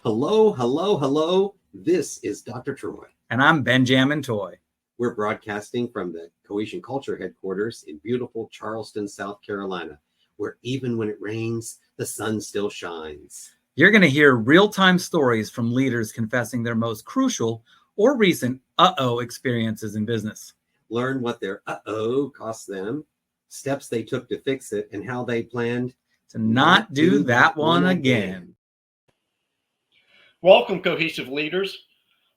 Hello, hello, hello. This is Dr. Troy. And I'm Ben-Jamin Toy. We're broadcasting from the Cohesion Culture headquarters in beautiful Charleston, South Carolina, where even when it rains, the sun still shines. You're going to hear real-time stories from leaders confessing their most crucial or recent experiences in business. Learn what their cost them, steps they took to fix it, and how they planned to not do that one again. Welcome, cohesive leaders.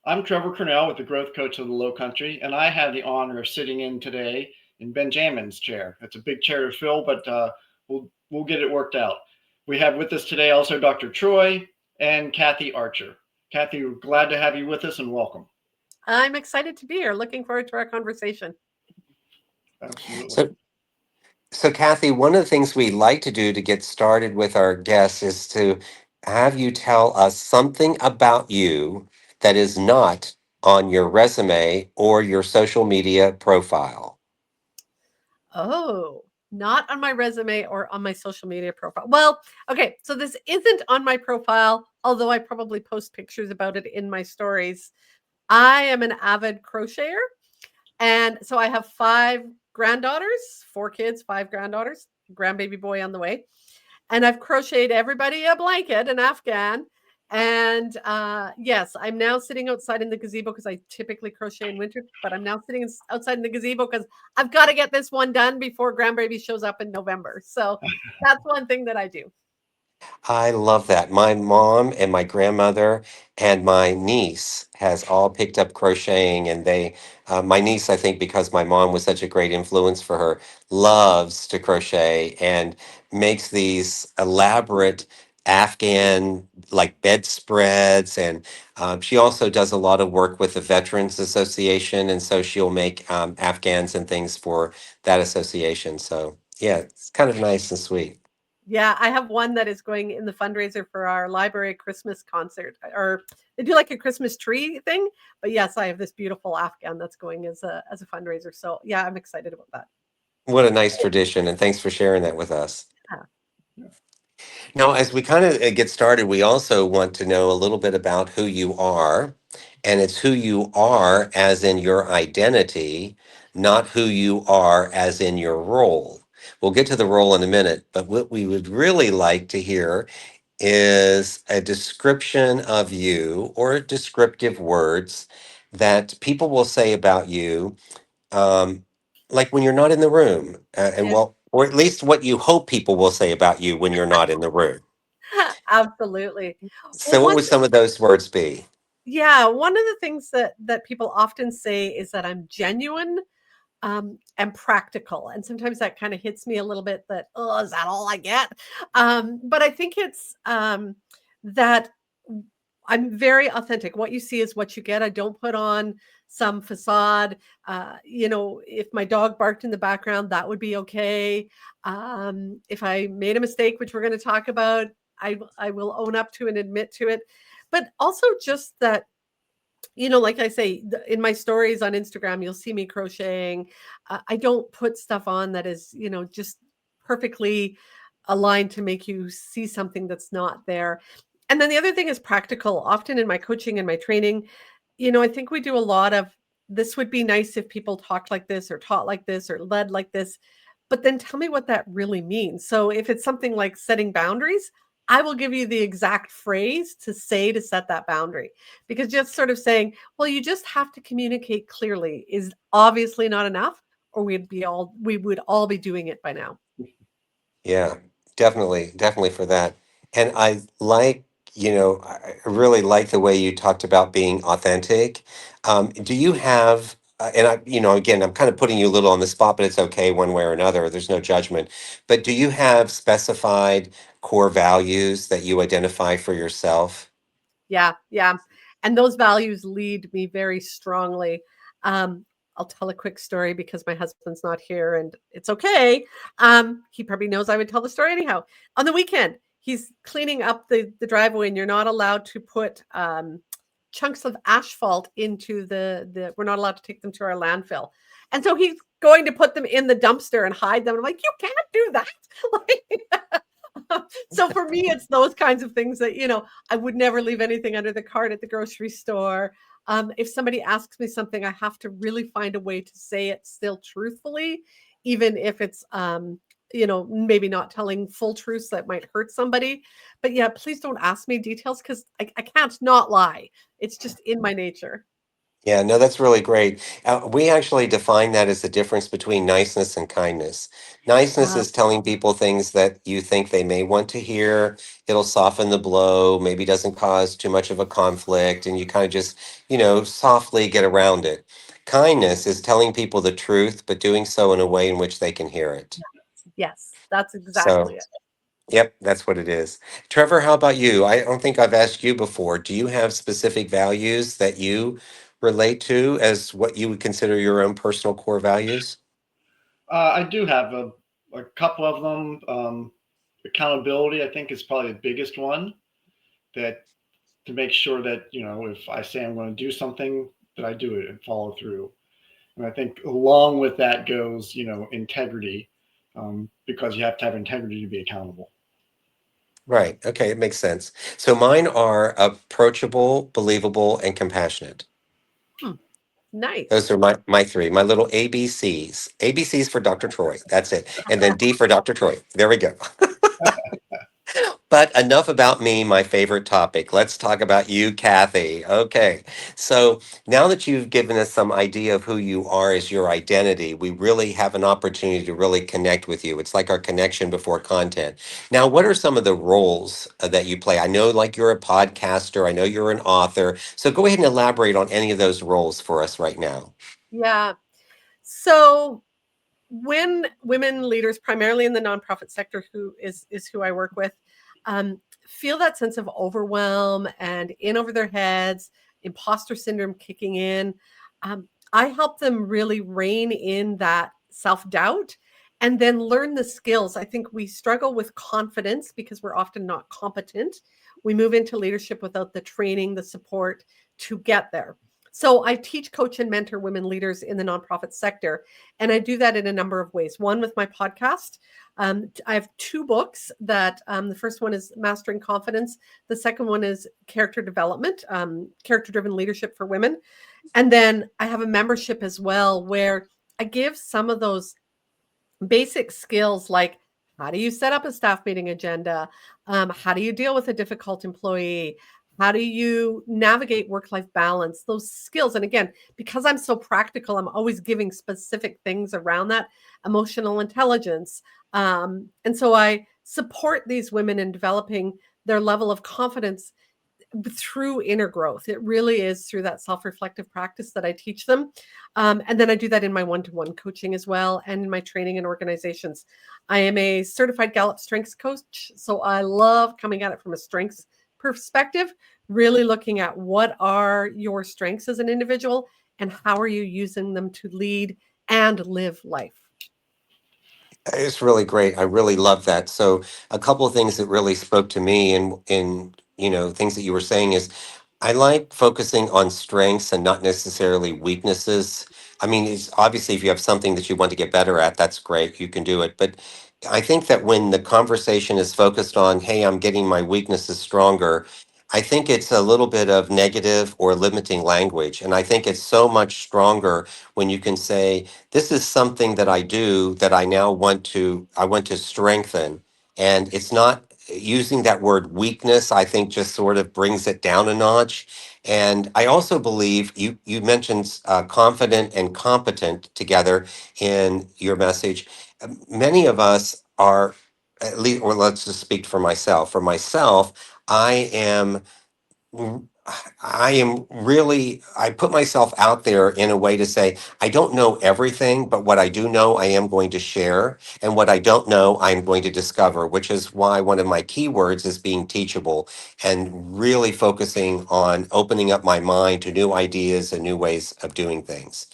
I'm Trevor Crunelle with the Growth Coach of the Low Country, and I have the honor of sitting in today in Ben-Jamin's chair. It's a big chair to fill, but we'll get it worked out. We have with us today also Dr. Troy and Kathy Archer. Kathy, we're glad to have you with us, and welcome. I'm excited to be here. Looking forward to our conversation. Absolutely. So Kathy, one of the things we like to do to get started with our guests is to have you tell us something about you that is not on your resume or your social media profile. Oh, not on my resume or on my social media profile. Well, okay, so this isn't on my profile, although I probably post pictures about it in my stories. I am an avid crocheter. And so I have 5 granddaughters, 4 kids, 5 granddaughters, grandbaby boy on the way. And I've crocheted everybody a blanket, an Afghan. And yes, I'm now sitting outside in the gazebo because I typically crochet in winter, but I'm now sitting outside in the gazebo because I've got to get this one done before grandbaby shows up in November. So that's one thing that I do. I love that. My mom and my grandmother and my niece has all picked up crocheting, and my niece, I think, because my mom was such a great influence for her, loves to crochet and makes these elaborate Afghan like bedspreads, and she also does a lot of work with the Veterans Association, and so she'll make Afghans and things for that association. So yeah, it's kind of nice and sweet. Yeah, I have one that is going in the fundraiser for our library Christmas concert, or they do like a Christmas tree thing. But yes, I have this beautiful Afghan that's going as a fundraiser. So yeah, I'm excited about that. What a nice tradition, and thanks for sharing that with us. Yeah. Now, as we kind of get started, we also want to know a little bit about who you are, and it's who you are as in your identity, not who you are as in your role. We'll get to the role in a minute, but what we would really like to hear is a description of you or descriptive words that people will say about you, um, like when you're not in the room, and Yeah. well, or at least what you hope people will say about you when you're not in the room. Absolutely. Well, So, what would some of those words be? one of the things that people often say is that I'm genuine and practical. And sometimes that kind of hits me a little bit that, oh, is that all I get? But I think it's that I'm very authentic. What you see is what you get. I don't put on some facade. If my dog barked in the background, that would be okay. If I made a mistake, which we're going to talk about, I will own up to and admit to it. But also just that, like I say, in my stories on Instagram, you'll see me crocheting. I don't put stuff on that is, just perfectly aligned to make you see something that's not there. And then the other thing is practical. Often in my coaching and my training, I think we do a lot of, this would be nice if people talked like this or taught like this or led like this, but then tell me what that really means. So if it's something like setting boundaries, I will give you the exact phrase to say to set that boundary, because just sort of saying, well, you just have to communicate clearly is obviously not enough, or we would all be doing it by now. Yeah, definitely for that. And I like, I really like the way you talked about being authentic. Do you have, and again, I'm kind of putting you a little on the spot, but it's okay one way or another. There's no judgment. But do you have specified core values that you identify for yourself? Yeah. And those values lead me very strongly. I'll tell a quick story because my husband's not here and it's okay. He probably knows I would tell the story anyhow. On the weekend, he's cleaning up the driveway, and you're not allowed to put chunks of asphalt into we're not allowed to take them to our landfill. And so he's going to put them in the dumpster and hide them. I'm like, you can't do that. So for me, it's those kinds of things that, I would never leave anything under the cart at the grocery store. If somebody asks me something, I have to really find a way to say it still truthfully, even if it's, maybe not telling full truths that might hurt somebody. But yeah, please don't ask me details because I can't not lie. It's just in my nature. Yeah, no, that's really great. We actually define that as the difference between niceness and kindness. Niceness Uh, is telling people things that you think they may want to hear. It'll soften the blow, maybe doesn't cause too much of a conflict, and you kind of just, softly get around it. Kindness is telling people the truth, but doing so in a way in which they can hear it. yes, that's So, exactly it. yep, that's what it is. Trevor, how about you? I don't think I've asked you before. Do you have specific values that you relate to as what you would consider your own personal core values? I do have a couple of them. Accountability, I think, is probably the biggest one. That to make sure that if I say I'm going to do something, that I do it and follow through. And I think along with that goes integrity, because you have to have integrity to be accountable. Right. Okay, it makes sense. So mine are approachable, believable, and compassionate. Hmm, nice. Those are my three, my little ABCs. ABCs for Dr. Troy. That's it. And then D for Dr. Troy. There we go. But enough about me, my favorite topic. Let's talk about you, Kathy. Okay. So now that you've given us some idea of who you are as your identity, we really have an opportunity to really connect with you. It's like our connection before content. Now, what are some of the roles that you play? I know, like, you're a podcaster, I know you're an author. So go ahead and elaborate on any of those roles for us right now. Yeah. So when women leaders, primarily in the nonprofit sector, who is who I work with, feel that sense of overwhelm and in over their heads, imposter syndrome kicking in, I help them really rein in that self-doubt and then learn the skills. I think we struggle with confidence because we're often not competent. We move into leadership without the training, the support to get there. So I teach, coach, and mentor women leaders in the nonprofit sector. And I do that in a number of ways. One, with my podcast. I have two books that the first one is Mastering Confidence. The second one is Character Development, Character Driven Leadership for Women. And then I have a membership as well where I give some of those basic skills like how do you set up a staff meeting agenda? How do you deal with a difficult employee? How do you navigate work-life balance? Those skills. And again, because I'm so practical, I'm always giving specific things around that emotional intelligence. And so I support these women in developing their level of confidence through inner growth. It really is through that self-reflective practice that I teach them. And then I do that in my one-to-one coaching as well and in my training in organizations. I am a certified Gallup strengths coach. So I love coming at it from a strengths perspective, really looking at what are your strengths as an individual and how are you using them to lead and live life. It's really great. I really love that. So a couple of things that really spoke to me in things that you were saying is I like focusing on strengths and not necessarily weaknesses. I mean, it's obviously if you have something that you want to get better at, that's great. You can do it. But I think that when the conversation is focused on, hey, I'm getting my weaknesses stronger, I think it's a little bit of negative or limiting language. And I think it's so much stronger when you can say, this is something that I do that I want to strengthen. And it's not using that word weakness, I think just sort of brings it down a notch. And I also believe you mentioned confident and competent together in your message. Many of us are, at least, or let's just speak for myself. For myself, r- I am really, I put myself out there in a way to say, I don't know everything, but what I do know, I am going to share. And what I don't know, I'm going to discover, which is why one of my keywords is being teachable and really focusing on opening up my mind to new ideas and new ways of doing things.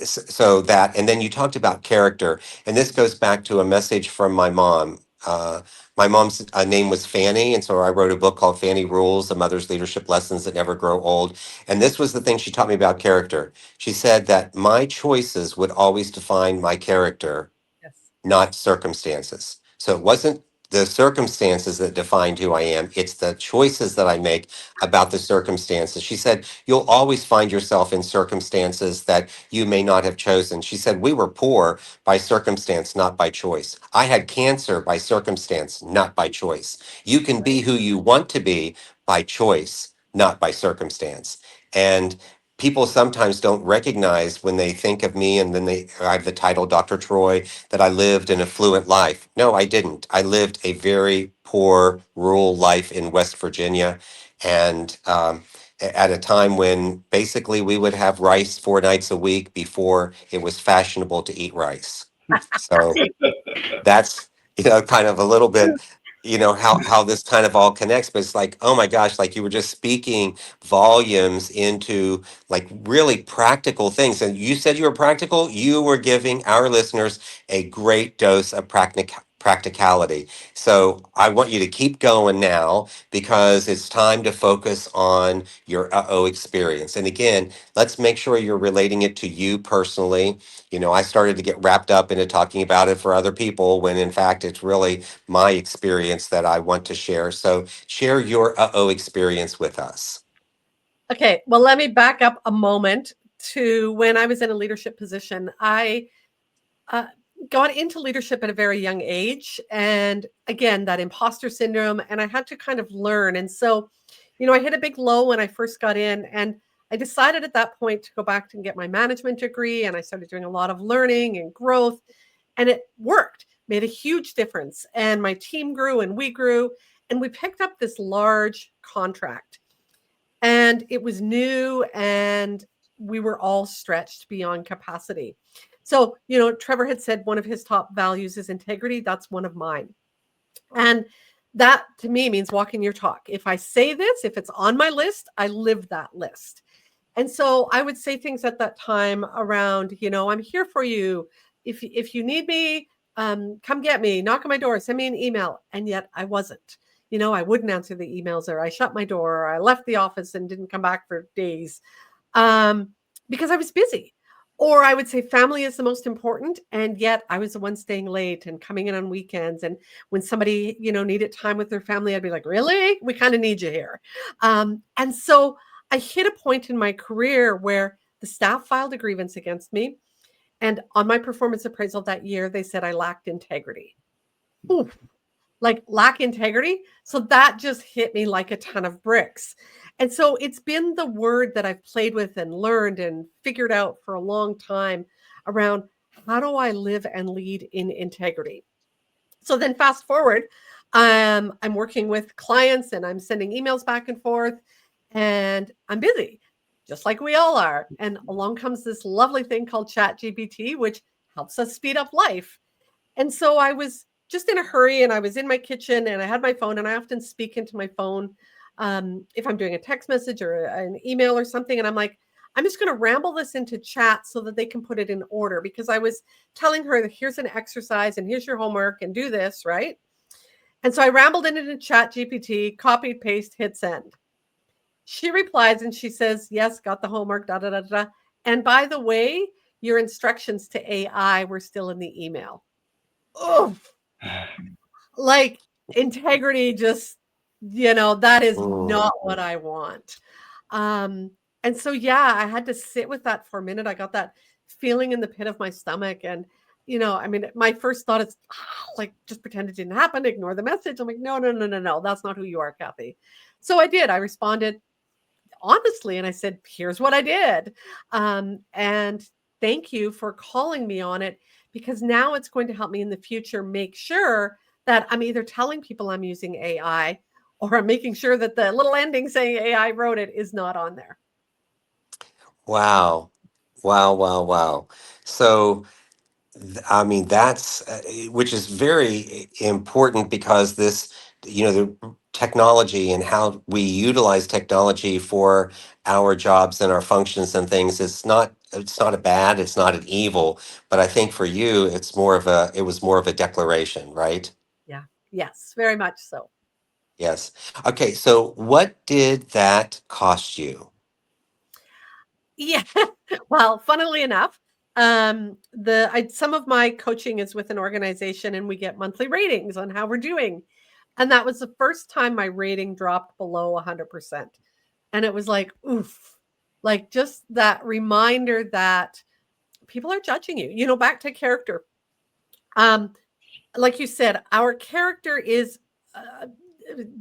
So that, and then you talked about character, and this goes back to a message from my mom. My mom's name was Fanny, and so I wrote a book called Fanny Rules: A Mother's Leadership Lessons That Never Grow Old. And this was the thing she taught me about character. She said that my choices would always define my character, Yes. not circumstances. So it wasn't the circumstances that defined who I am, it's the choices that I make about the circumstances. She said, you'll always find yourself in circumstances that you may not have chosen. She said, we were poor by circumstance, not by choice. I had cancer by circumstance, not by choice. You can be who you want to be by choice, not by circumstance. And people sometimes don't recognize when they think of me, and then I have the title Dr. Troy, that I lived an affluent life. No, I didn't. I lived a very poor rural life in West Virginia, and at a time when basically we would have rice 4 nights a week before it was fashionable to eat rice. So that's, kind of a little bit, how this kind of all connects. But it's like, oh my gosh, like you were just speaking volumes into like really practical things. And you said you were practical. You were giving our listeners a great dose of practicality. So I want you to keep going now, because it's time to focus on your experience. And again, let's make sure you're relating it to you personally. I started to get wrapped up into talking about it for other people, when in fact it's really my experience that I want to share. So share your experience with us. Okay, well, let me back up a moment to when I was in a leadership position. I got into leadership at a very young age. And again, that imposter syndrome, and I had to kind of learn. And so, I hit a big low when I first got in. And I decided at that point to go back and get my management degree. And I started doing a lot of learning and growth. And it worked, made a huge difference. And my team grew and we grew. And we picked up this large contract. And it was new, and we were all stretched beyond capacity. So, Trevor had said one of his top values is integrity. That's one of mine. And that to me means walking your talk. If I say this, if it's on my list, I live that list. And so I would say things at that time around, I'm here for you. If you need me, come get me, knock on my door, send me an email. And yet I wasn't. I wouldn't answer the emails, or I shut my door, or I left the office and didn't come back for days because I was busy. Or I would say family is the most important. And yet I was the one staying late and coming in on weekends. And when somebody, needed time with their family, I'd be like, really? We kind of need you here. And so I hit a point in my career where the staff filed a grievance against me. And on my performance appraisal that year, they said I lacked integrity. Ooh, like lack integrity. So that just hit me like a ton of bricks. And so it's been the word that I've played with and learned and figured out for a long time around how do I live and lead in integrity. So then fast forward, I'm working with clients and I'm sending emails back and forth, and I'm busy, just like we all are. And along comes this lovely thing called ChatGPT, which helps us speed up life. And so I was just in a hurry, and I was in my kitchen, and I had my phone, and I often speak into my phone if I'm doing a text message or an email or something. And I'm like, I'm just going to ramble this into chat so that they can put it in order, because I was telling her that here's an exercise and here's your homework and do this, right? And so I rambled it into ChatGPT, copied, paste, hit send. She replies and she says, yes, got the homework, da, da, da, da. And by the way, your instructions to AI were still in the email. Oh, like integrity just, that is not what I want. And so, yeah, I had to sit with that for a minute. I got that feeling in the pit of my stomach. And, my first thought is like, just pretend it didn't happen, ignore the message. I'm like, no, that's not who you are, Kathy. So I did. I responded honestly, and I said, here's what I did. And thank you for calling me on it, because now it's going to help me in the future make sure that I'm either telling people I'm using AI, or I'm making sure that the little ending saying AI wrote it is not on there. Wow. Wow. So, that's which is very important, because this, the technology and how we utilize technology for our jobs and our functions and things, it's not a bad, it's not an evil, but I think for you, it was more of a declaration, right? Yeah. Yes, very much so. Yes. Okay. So, what did that cost you? Yeah. Well, funnily enough, some of my coaching is with an organization, and we get monthly ratings on how we're doing. And that was the first time my rating dropped below 100%. And it was like, oof, like just that reminder that people are judging you. Back to character. Um, like you said, our character is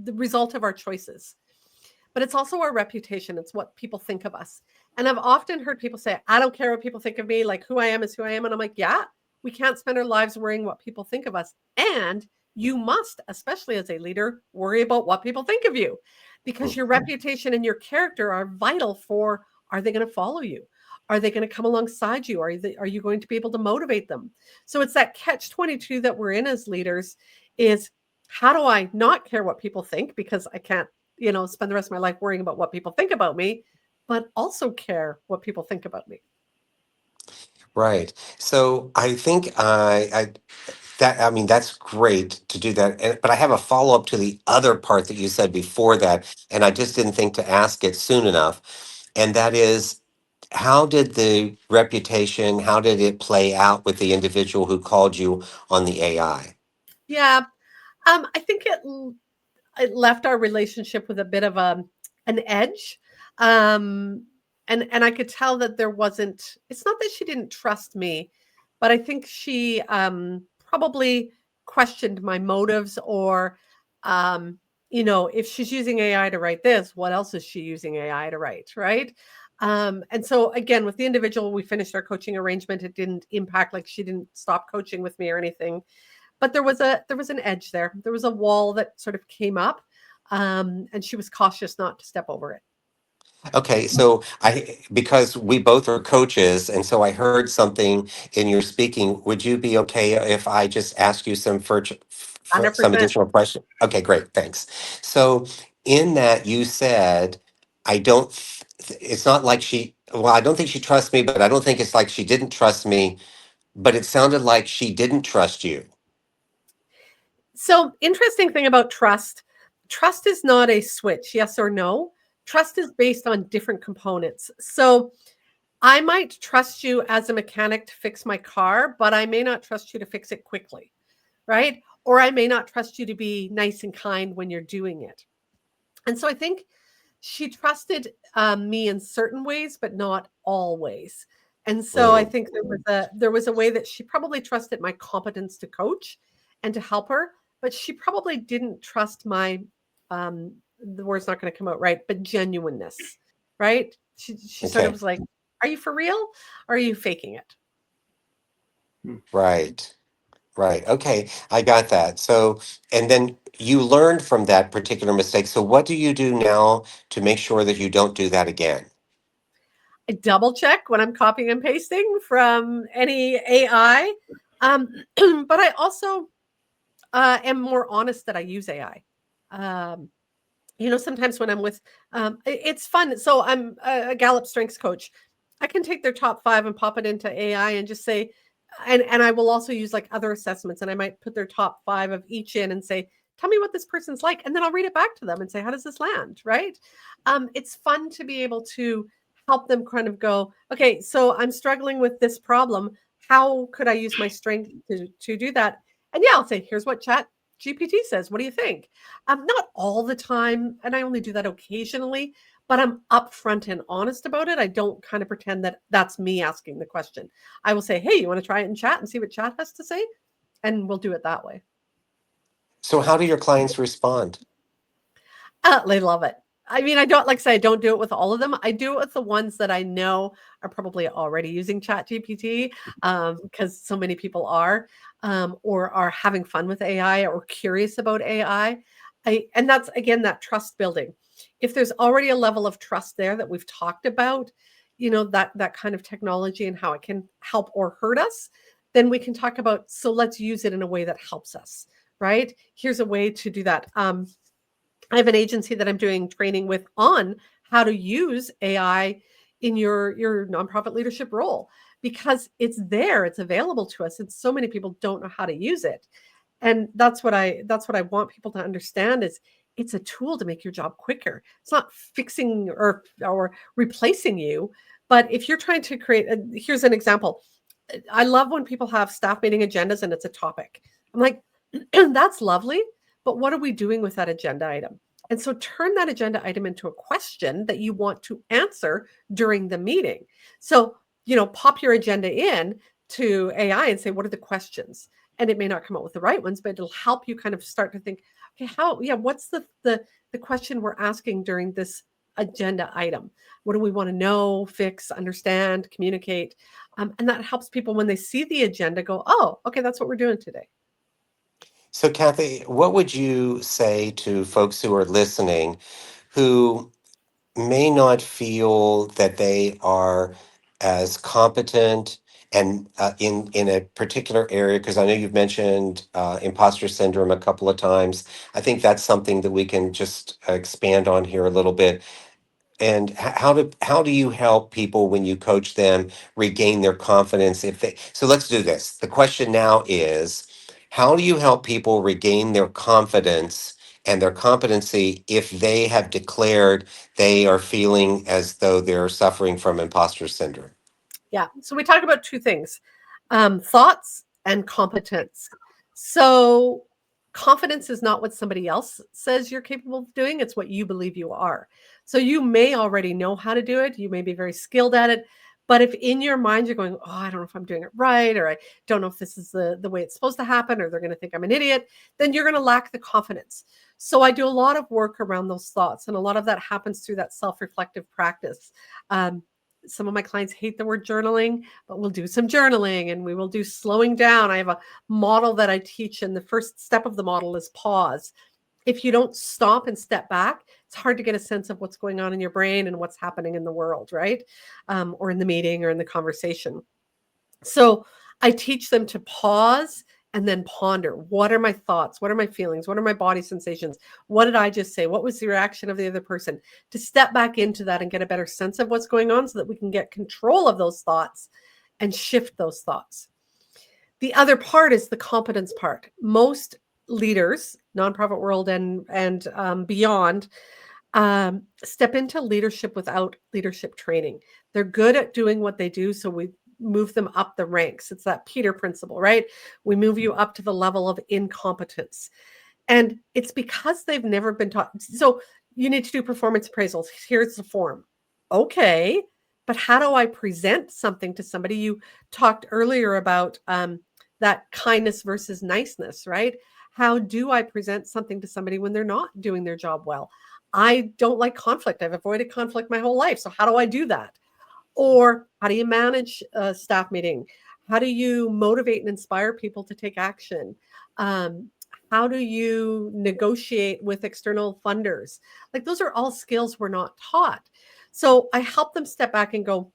the result of our choices, but it's also our reputation. It's what people think of us. And I've often heard people say, I don't care what people think of me. Like, who I am is who I am. And I'm like, yeah, we can't spend our lives worrying what people think of us. And you must, especially as a leader, worry about what people think of you, because your reputation and your character are vital for, are they going to follow you? Are they going to come alongside you? Are you going to be able to motivate them? So it's that catch-22 that we're in as leaders, is how do I not care what people think, because I can't spend the rest of my life worrying about what people think about me, but also care what people think about me. Right. So, I think I mean, that's great to do that. But I have a follow up to the other part that you said before that, and I just didn't think to ask it soon enough. And that is, how did the reputation, how did it play out with the individual who called you on the AI? Yeah. I think it left our relationship with a bit of an edge. Um, and I could tell that it's not that she didn't trust me, but I think she probably questioned my motives, or, if she's using AI to write this, what else is she using AI to write? Right. And so again, with the individual, we finished our coaching arrangement. It didn't impact, like, she didn't stop coaching with me or anything, but there was an edge there. There was a wall that sort of came up, and she was cautious not to step over it. Okay, so because we both are coaches, and so I heard something in your speaking. Would you be okay if I just ask you for some 100%. additional questions? Okay, great, thanks. So in that you said, I don't. It's not like she. Well, I don't think she trusts me, but I don't think it's like she didn't trust me. But it sounded like she didn't trust you. So, interesting thing about trust. Trust is not a switch, yes or no. Trust is based on different components. So, I might trust you as a mechanic to fix my car, but I may not trust you to fix it quickly, right? Or I may not trust you to be nice and kind when you're doing it. And so I think she trusted me in certain ways, but not always. And so I Mm, think there was a way that she probably trusted my competence to coach and to help her, but she probably didn't trust my the word's not going to come out right, but genuineness, right? She sort of okay, was like, "Are you for real? Or are you faking it?" right. Right. Okay. I got that. So, and then you learned from that particular mistake. So, what do you do now to make sure that you don't do that again? I double check when I'm copying and pasting from any AI, but I also am more honest that I use AI. Um, sometimes when I'm with, it's fun. So I'm a Gallup strengths coach. I can take their top 5 and pop it into AI and just say, and I will also use like other assessments, and I might put their top 5 of each in and say, tell me what this person's like, and then I'll read it back to them and say, how does this land? Right? It's fun to be able to help them kind of go, okay, so I'm struggling with this problem. How could I use my strength to do that? And yeah, I'll say, here's what Chat GPT says. What do you think? Not all the time, and I only do that occasionally, but I'm upfront and honest about it. I don't kind of pretend that that's me asking the question. I will say, hey, you want to try it in chat and see what chat has to say? And we'll do it that way. So, how do your clients respond? They love it. I mean, I don't, like I say, I don't do it with all of them. I do it with the ones that I know are probably already using Chat GPT, because so many people are, or are having fun with AI or curious about AI. And that's again that trust building. If there's already a level of trust there that we've talked about, that kind of technology and how it can help or hurt us, then we can talk about, so let's use it in a way that helps us, right? Here's a way to do that. I have an agency that I'm doing training with on how to use AI in your nonprofit leadership role, because it's there, it's available to us, and so many people don't know how to use it. And that's what I want people to understand is it's a tool to make your job quicker. It's not fixing or replacing you. But if you're trying to create here's an example. I love when people have staff meeting agendas and it's a topic. I'm like, that's lovely, but what are we doing with that agenda item? And so turn that agenda item into a question that you want to answer during the meeting. So, pop your agenda in to AI and say, what are the questions? And it may not come up with the right ones, but it'll help you kind of start to think, okay, what's the question we're asking during this agenda item? What do we want to know, fix, understand, communicate? And that helps people when they see the agenda go, oh, okay, that's what we're doing today. So, Kathy, what would you say to folks who are listening who may not feel that they are as competent and in a particular area? Because I know you've mentioned imposter syndrome a couple of times. I think that's something that we can just expand on here a little bit. And how do you help people when you coach them regain their confidence? So let's do this. The question now is, how do you help people regain their confidence and their competency if they have declared they are feeling as though they're suffering from imposter syndrome? Yeah. So we talk about two things, thoughts and competence. So confidence is not what somebody else says you're capable of doing. It's what you believe you are. So you may already know how to do it. You may be very skilled at it. But if in your mind you're going, oh, I don't know if I'm doing it right, or I don't know if this is the way it's supposed to happen, or they're going to think I'm an idiot, then you're going to lack the confidence. So I do a lot of work around those thoughts. And a lot of that happens through that self-reflective practice. Some of my clients hate the word journaling, but we'll do some journaling and we will do slowing down. I have a model that I teach, and the first step of the model is pause. If you don't stop and step back, it's hard to get a sense of what's going on in your brain and what's happening in the world, right? Or in the meeting or in the conversation. So I teach them to pause and then ponder. What are my thoughts? What are my feelings? What are my body sensations? What did I just say? What was the reaction of the other person? To step back into that and get a better sense of what's going on so that we can get control of those thoughts and shift those thoughts. The other part is the competence part. Most leaders, nonprofit world and beyond, step into leadership without leadership training. They're good at doing what they do, so we move them up the ranks. It's that Peter principle, right? We move you up to the level of incompetence. And it's because they've never been taught. So you need to do performance appraisals. Here's the form. Okay, but how do I present something to somebody? You talked earlier about that kindness versus niceness, right? How do I present something to somebody when they're not doing their job well? I don't like conflict. I've avoided conflict my whole life. So how do I do that? Or how do you manage a staff meeting? How do you motivate and inspire people to take action? How do you negotiate with external funders? Like those are all skills we're not taught. So I help them step back and go,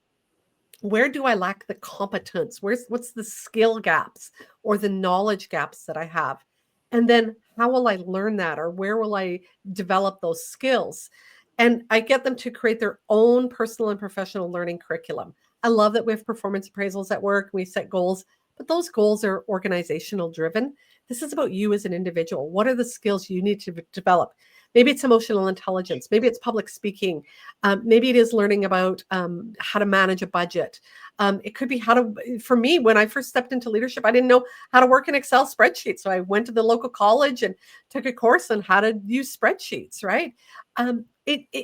where do I lack the competence? What's the skill gaps or the knowledge gaps that I have? And then how will I learn that, or where will I develop those skills? And I get them to create their own personal and professional learning curriculum. I love that we have performance appraisals at work. We set goals, but those goals are organizational driven. This is about you as an individual. What are the skills you need to develop? Maybe it's emotional intelligence. Maybe it's public speaking. Maybe it is learning about how to manage a budget. It could be for me, when I first stepped into leadership, I didn't know how to work an Excel spreadsheet. So I went to the local college and took a course on how to use spreadsheets, right?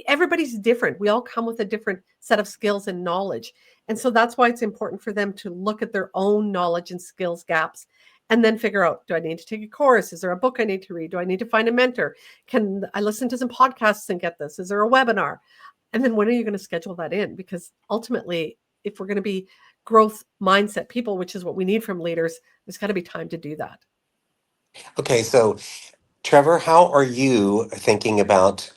Everybody's different. We all come with a different set of skills and knowledge. And so that's why it's important for them to look at their own knowledge and skills gaps and then figure out, do I need to take a course? Is there a book I need to read? Do I need to find a mentor? Can I listen to some podcasts and get this? Is there a webinar? And then when are you going to schedule that in? Because ultimately, if we're going to be growth mindset people, which is what we need from leaders, there's got to be time to do that. Okay, so Trevor, how are you thinking about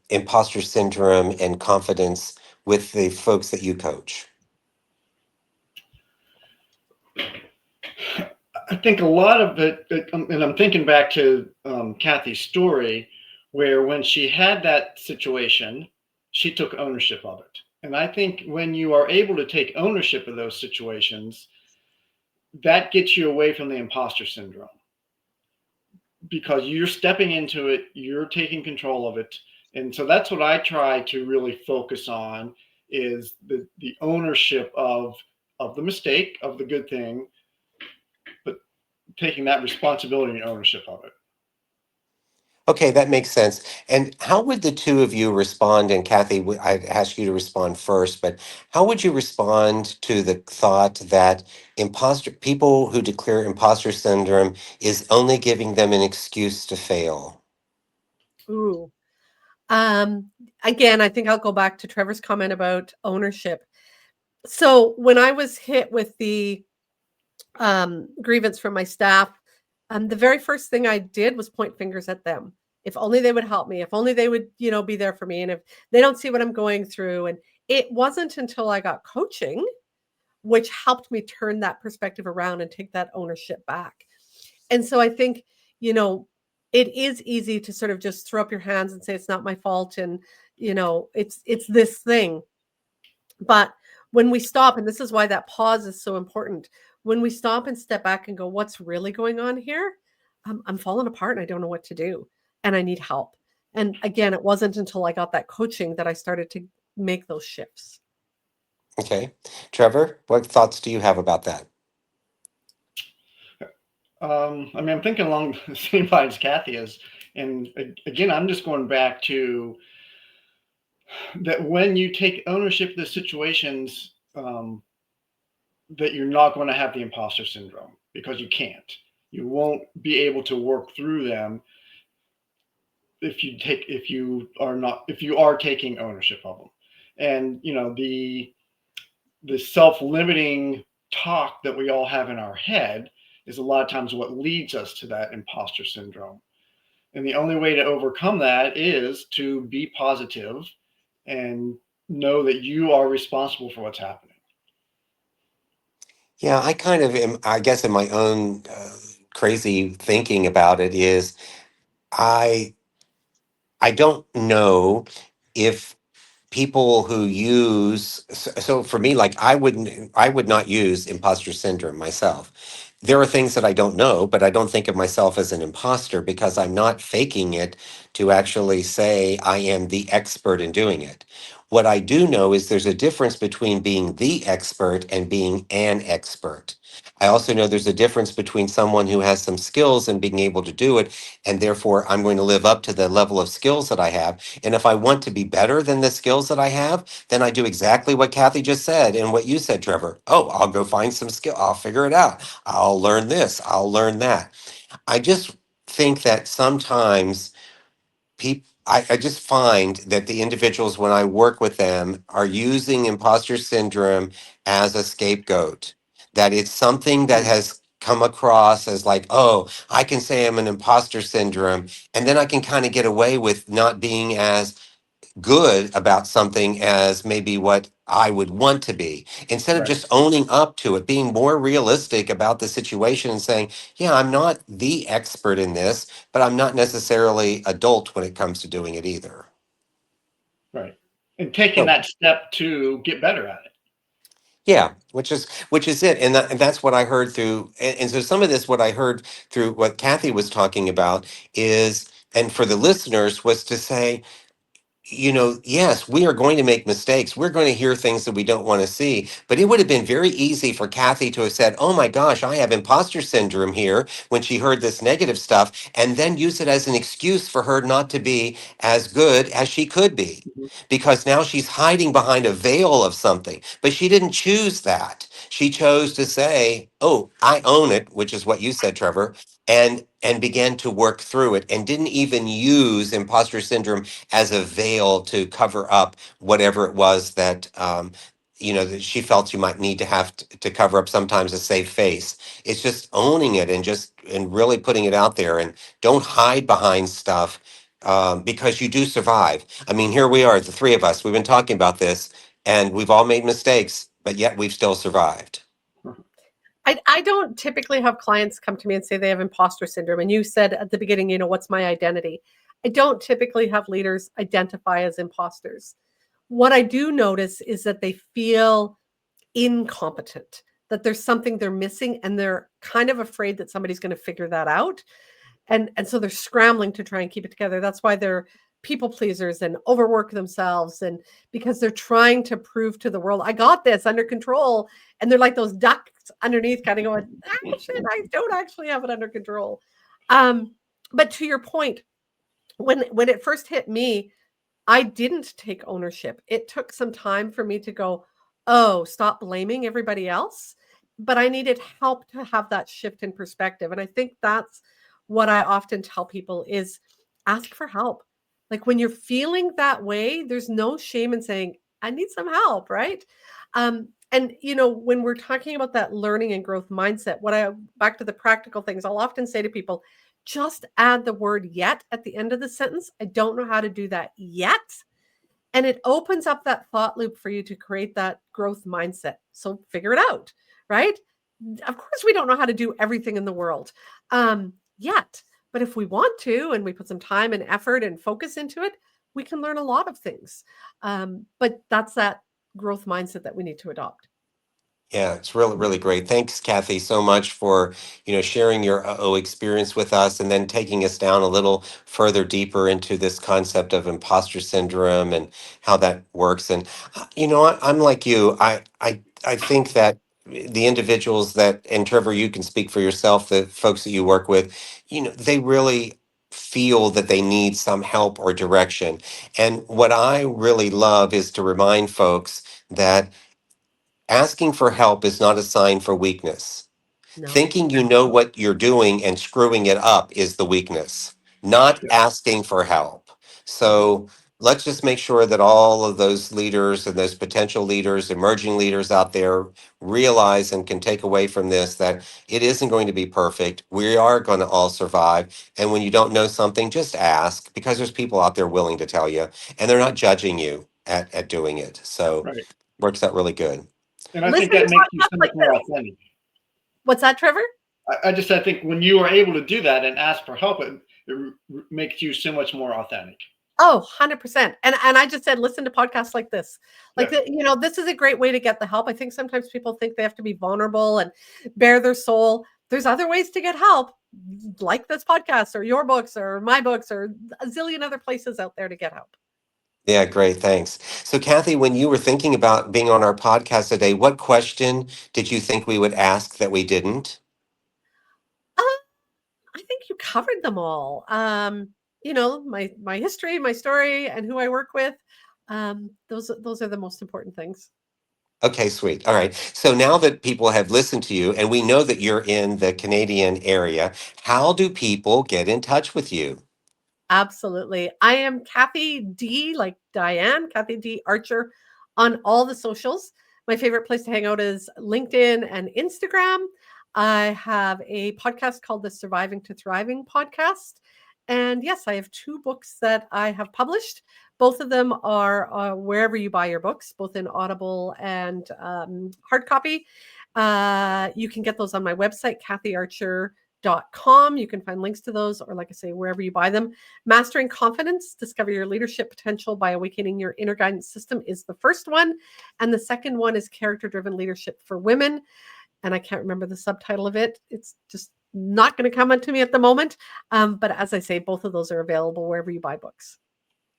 imposter syndrome and confidence with the folks that you coach? I think a lot of it, and I'm thinking back to Kathy's story, where when she had that situation, she took ownership of it. And I think when you are able to take ownership of those situations, that gets you away from the imposter syndrome. because you're stepping into it, you're taking control of it. And so that's what I try to really focus on, is the ownership of the mistake, of the good thing, but taking that responsibility and ownership of it. Okay, that makes sense. And how would the two of you respond? And Kathy, I'd ask you to respond first, but how would you respond to the thought that imposter people who declare imposter syndrome is only giving them an excuse to fail? Ooh. Again, I think I'll go back to Trevor's comment about ownership. So when I was hit with the grievance from my staff, the very first thing I did was point fingers at them. If only they would help me, if only they would, be there for me. And if they don't see what I'm going through. And it wasn't until I got coaching, which helped me turn that perspective around and take that ownership back. And so I think, it is easy to sort of just throw up your hands and say, it's not my fault. And, it's this thing. But when we stop, and this is why that pause is so important, when we stop and step back and go, what's really going on here? I'm falling apart and I don't know what to do. And I need help. And again, it wasn't until I got that coaching that I started to make those shifts. Okay. Trevor, what thoughts do you have about that? I'm thinking along the same lines Kathy is. And again, I'm just going back to that when you take ownership of the situations, that you're not going to have the imposter syndrome, because you can't. You won't be able to work through them if you are taking ownership of them. And the self-limiting talk that we all have in our head is a lot of times what leads us to that imposter syndrome. And the only way to overcome that is to be positive and know that you are responsible for what's happening. Yeah, I kind of am, I guess in my own crazy thinking about it is I I don't know if people who use so for me, like I would not use imposter syndrome myself. There are things that I don't know, but I don't think of myself as an imposter because I'm not faking it to actually say I am the expert in doing it. What I do know is there's a difference between being the expert and being an expert. I also know there's a difference between someone who has some skills and being able to do it, and therefore I'm going to live up to the level of skills that I have. And if I want to be better than the skills that I have, then I do exactly what Kathy just said and what you said, Trevor. Oh, I'll go find some skill. I'll figure it out. I'll learn this. I'll learn that. I just think that sometimes I just find that the individuals, when I work with them, are using imposter syndrome as a scapegoat. That it's something that has come across as like, oh, I can say I'm an imposter syndrome, and then I can kind of get away with not being as good about something as maybe what I would want to be. Instead of Right. just owning up to it, being more realistic about the situation and saying, yeah, I'm not the expert in this, but I'm not necessarily adult when it comes to doing it either. Right. And taking So that step to get better at it. yeah, which is it, and and that's what I heard through, and so some of this, what I heard through what Kathy was talking about is, and for the listeners was to say, yes, we are going to make mistakes. We're going to hear things that we don't want to see. But it would have been very easy for Kathy to have said, oh my gosh, I have imposter syndrome here when she heard this negative stuff, and then use it as an excuse for her not to be as good as she could be. Mhm. Because now she's hiding behind a veil of something. But she didn't choose that. She chose to say, oh, I own it, which is what you said, Trevor, and began to work through it and didn't even use imposter syndrome as a veil to cover up whatever it was that that she felt she might need to have to cover up, sometimes a safe face. It's just owning it and just and really putting it out there, and don't hide behind stuff, because you do survive. I mean, here we are, the three of us, we've been talking about this, and we've all made mistakes, but yet we've still survived. I don't typically have clients come to me and say they have imposter syndrome. And you said at the beginning, what's my identity? I don't typically have leaders identify as imposters. What I do notice is that they feel incompetent, that there's something they're missing, and they're kind of afraid that somebody's going to figure that out. and so they're scrambling to try and keep it together. That's why they're people pleasers and overwork themselves, and because they're trying to prove to the world, I got this under control, and they're like those ducks underneath kind of going, shit, I don't actually have it under control. But to your point, when it first hit me, I didn't take ownership. It took some time for me to go, oh, stop blaming everybody else. But I needed help to have that shift in perspective. And I think that's what I often tell people is ask for help. Like when you're feeling that way, there's no shame in saying, I need some help, right? And when we're talking about that learning and growth mindset, back to the practical things, I'll often say to people, just add the word yet at the end of the sentence. I don't know how to do that yet. And it opens up that thought loop for you to create that growth mindset. So figure it out, right? Of course, we don't know how to do everything in the world yet. But if we want to, and we put some time and effort and focus into it, we can learn a lot of things. But that's that growth mindset that we need to adopt. Yeah, it's really, really great. Thanks, Kathy, so much for, sharing your experience with us and then taking us down a little further deeper into this concept of imposter syndrome and how that works. And I'm like you. I think that the individuals that, and Trevor, you can speak for yourself, the folks that you work with, they really feel that they need some help or direction. And what I really love is to remind folks that asking for help is not a sign for weakness. No. Thinking you know what you're doing and screwing it up is the weakness, not asking for help. So let's just make sure that all of those leaders and those potential leaders, emerging leaders out there realize and can take away from this that it isn't going to be perfect. We are going to all survive. And when you don't know something, just ask because there's people out there willing to tell you and they're not judging you at doing it. So Right. works out really good. And I Listen think that to makes you podcasts so much like more this. authentic. What's that, Trevor? I think when you are able to do that and ask for help, it makes you so much more authentic. Oh, 100%. And I just said, listen to podcasts like this. Like, this is a great way to get the help. I think sometimes people think they have to be vulnerable and bare their soul. There's other ways to get help, like this podcast or your books or my books or a zillion other places out there to get help. Yeah, great. Thanks. So, Kathy, when you were thinking about being on our podcast today, what question did you think we would ask that we didn't? I think you covered them all. My history, my story, and who I work with. Those are the most important things. Okay, sweet. All right. So now that people have listened to you and we know that you're in the Canadian area, how do people get in touch with you? Absolutely. I am Kathy D, like Diane, Kathy D Archer on all the socials. My favorite place to hang out is LinkedIn and Instagram. I have a podcast called the Surviving to Thriving podcast. And yes, I have 2 books that I have published. Both of them are wherever you buy your books, both in Audible and hard copy. You can get those on my website, kathyarcher.com. You can find links to those, or like I say, wherever you buy them. Mastering Confidence, Discover Your Leadership Potential by Awakening Your Inner Guidance System is the first one. And the second one is Character Driven Leadership for Women. And I can't remember the subtitle of it. It's just not going to come to me at the moment. But as I say, both of those are available wherever you buy books.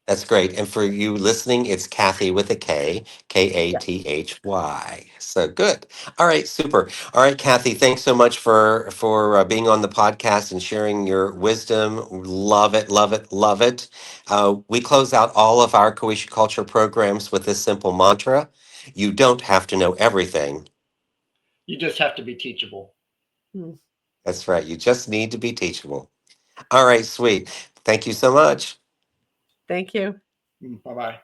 That's great. And for you listening, it's Kathy with a K, Yeah. Kathy. So good. All right, super. All right, Kathy, thanks so much for being on the podcast and sharing your wisdom. Love it, love it, love it. We close out all of our Cohesion Culture programs with this simple mantra: you don't have to know everything. You just have to be teachable. That's right. You just need to be teachable. All right, sweet. Thank you so much. Thank you. Bye-bye.